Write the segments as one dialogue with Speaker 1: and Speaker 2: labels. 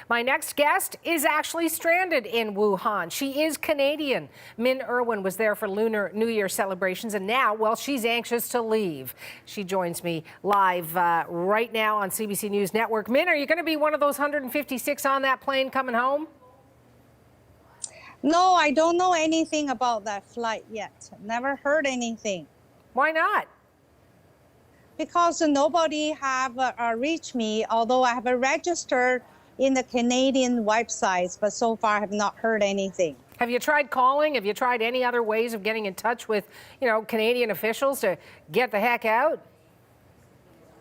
Speaker 1: My next guest is actually stranded in Wuhan. She is Canadian. Min Irwin was there for Lunar New Year celebrations, and now, well, she's anxious to leave. She joins me live right now on CBC News Network. Min, are you going to be one of those 156 on that plane coming home?
Speaker 2: No, I don't know anything about that flight yet. Never heard anything.
Speaker 1: Why not?
Speaker 2: Because nobody have reached me, although I have registered in the Canadian websites, but so far I have not heard anything.
Speaker 1: Have you tried calling? Have you tried any other ways of getting in touch with, Canadian officials to get the heck out?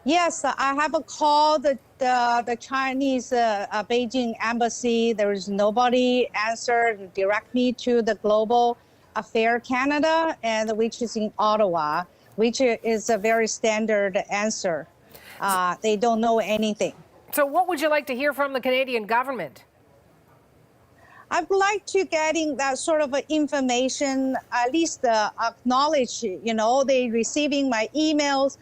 Speaker 2: Yes, I have called the Chinese Beijing embassy. There is nobody answered. Direct me to the Global Affair Canada, and which is in Ottawa, which is a very standard answer. They don't know anything.
Speaker 1: So what would you like to hear from the Canadian government?
Speaker 2: I'd like to getting that sort of information, at least acknowledge, they receiving my emails.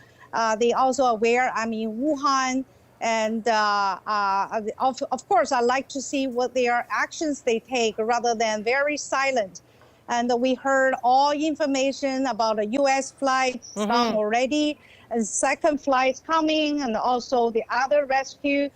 Speaker 2: They also aware I'm in Wuhan. And of course, I like to see what their actions they take rather than very silent. And we heard all information about the U.S. flights already, and second flights coming, and also the other rescue,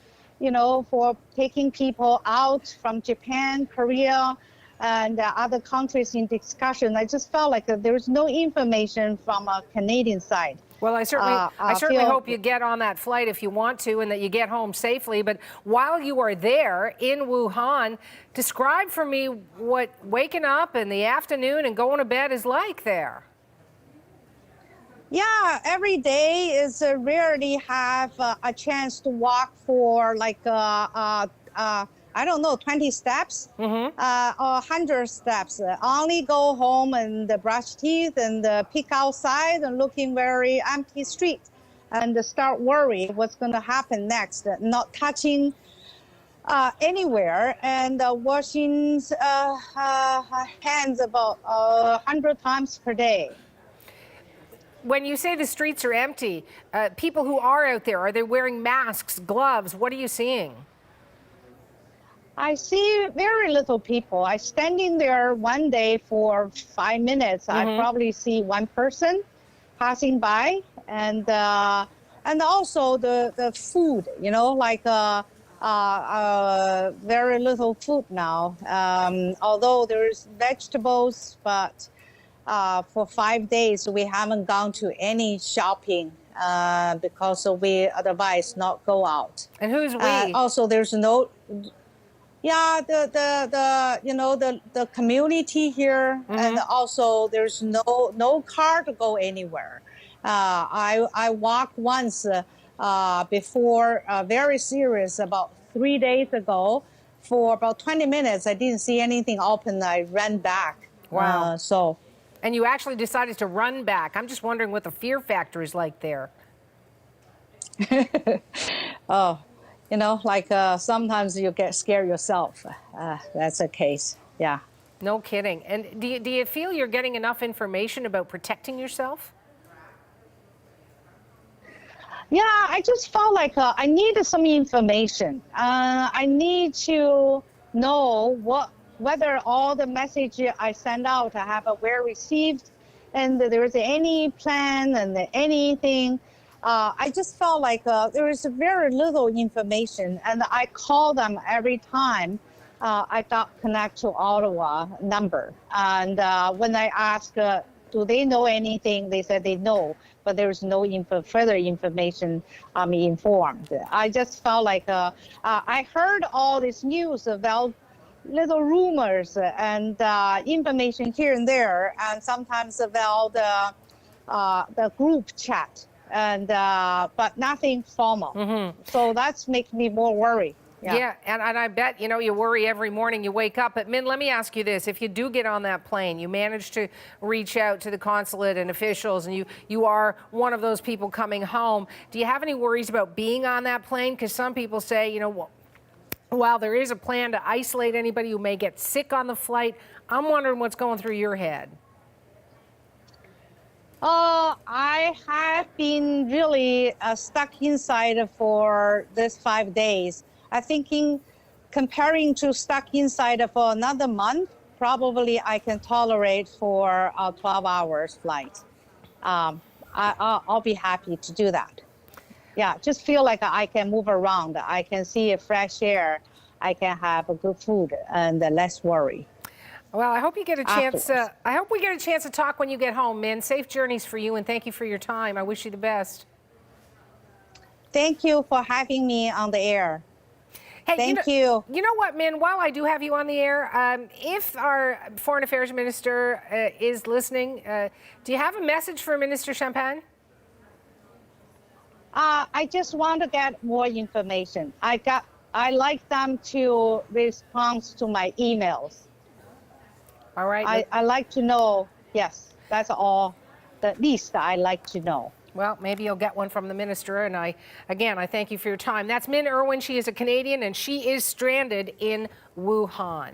Speaker 2: for taking people out from Japan, Korea, and other countries in discussion. I just felt like there was no information from a Canadian side.
Speaker 1: Well, I certainly hope you get on that flight if you want to, and that you get home safely. But while you are there in Wuhan, describe for me what waking up in the afternoon and going to bed is like there.
Speaker 2: Yeah, every day is rarely have a chance to walk for like I don't know, 20 steps or 100 steps. Only go home and brush teeth and peek outside and looking very empty street and start worry what's going to happen next. Not touching anywhere and washing hands about 100 times per day.
Speaker 1: When you say the streets are empty, people who are out there, are they wearing masks, gloves? What are you seeing?
Speaker 2: I see very little people. I standing there one day for 5 minutes. I probably see one person passing by, and also the food. Very little food now. Although there's vegetables, but for 5 days we haven't gone to any shopping because we advise not go out.
Speaker 1: And who's we?
Speaker 2: Also, there's no. Yeah, the community here, and also there's no car to go anywhere. I walked once before, very serious, about 3 days ago. For about 20 minutes, I didn't see anything open. I ran back.
Speaker 1: Wow.
Speaker 2: So.
Speaker 1: And you actually decided to run back. I'm just wondering what the fear factor is like there.
Speaker 2: Oh. Sometimes you get scared yourself. That's the case, yeah.
Speaker 1: No kidding. And do you feel you're getting enough information about protecting yourself?
Speaker 2: Yeah, I just felt like I needed some information. I need to know whether all the message I send out I have well received, and there is any plan and anything. I just felt like there was very little information, and I call them every time I got connect to Ottawa number. And when I ask, do they know anything? They said they know, but there's no further information I'm informed. I just felt like I heard all this news about little rumors and information here and there, and sometimes about the group chat. And but nothing formal. So that's makes me more worried.
Speaker 1: Yeah, and I bet, you worry every morning you wake up. But Min, let me ask you this. If you do get on that plane, you manage to reach out to the consulate and officials, and you are one of those people coming home, do you have any worries about being on that plane? Because some people say, while there is a plan to isolate anybody who may get sick on the flight, I'm wondering what's going through your head.
Speaker 2: I have been really stuck inside for this 5 days. I thinking comparing to stuck inside for another month, probably I can tolerate for a 12 hours flight. I'll be happy to do that. Yeah, just feel like I can move around. I can see fresh air. I can have good food and less worry.
Speaker 1: Well, I hope you get a chance.
Speaker 2: Afterwards.
Speaker 1: I hope we get a chance to talk when you get home, Min. Safe journeys for you, and thank you for your time. I wish you the best.
Speaker 2: Thank you for having me on the air.
Speaker 1: Hey,
Speaker 2: Thank you.
Speaker 1: You know what, Min? While I do have you on the air, if our Foreign Affairs Minister is listening, do you have a message for Minister Champagne?
Speaker 2: I just want to get more information. I like them to respond to my emails.
Speaker 1: All right.
Speaker 2: I like to know. Yes, that's all. The least I like to know.
Speaker 1: Well, maybe you'll get one from the minister. And I thank you for your time. That's Min Irwin. She is a Canadian, and she is stranded in Wuhan.